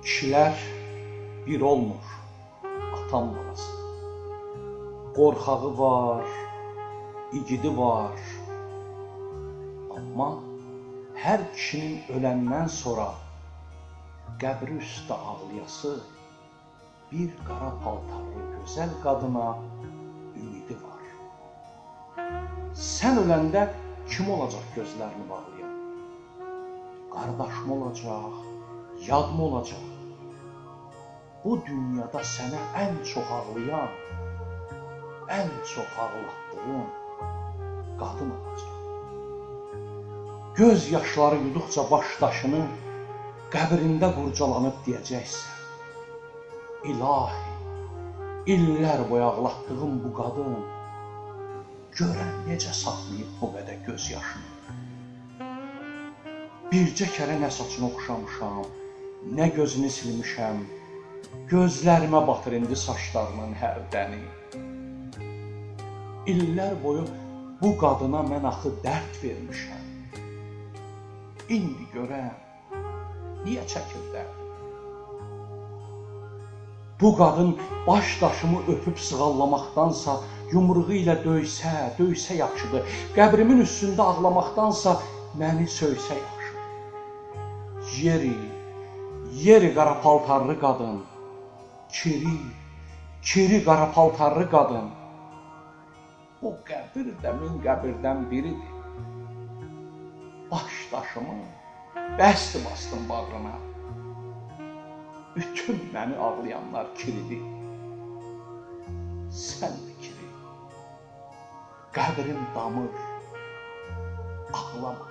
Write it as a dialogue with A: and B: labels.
A: Kişilər bir olmur, atam balası. Qorxağı var, igidi var. Amma hər kişinin öləndən sonra qəbri üstə ağlayası bir qara paltarlı gözəl qadına ümidi var. Sən öləndə kim olacaq gözlərini bağlayan? Qardaşım olacaq, yadmı olacaq? Bu dünyada sənə ən çox ağlayan, ən çox ağlatdığın qadın olacaq. Göz yaşları yuduqca baş daşını qəbrində qurcalanıb deyəcəksən: İlahi, illər boyu ağlatdığım bu qadın görən necə saxlayıb bu qədər göz yaşını. Bircə kərə nə saçını oxşamışam, nə gözünü silmişəm, gözlərimə batır indi saçlarının hər dəni. İllər boyu bu qadına mən axı dərd vermişəm. İndi görəm, niyə çəkir dərdim? Bu qadın baş daşımı öpüb sığallamaqdansa, yumruğu ilə döysə yaxşıdır. Qəbrimin üstündə ağlamaqdansa, məni söysə yaxşıdır. Yeri qara paltarlı qadın, kiri qara paltarlı qadın. O qəbir də min qəbirdən biridir. Baş daşımı bəsdi bastım bağrına. Bütün məni ağlayanlar kiridir. Sən də kiri. Qəbrim damır, ağlama.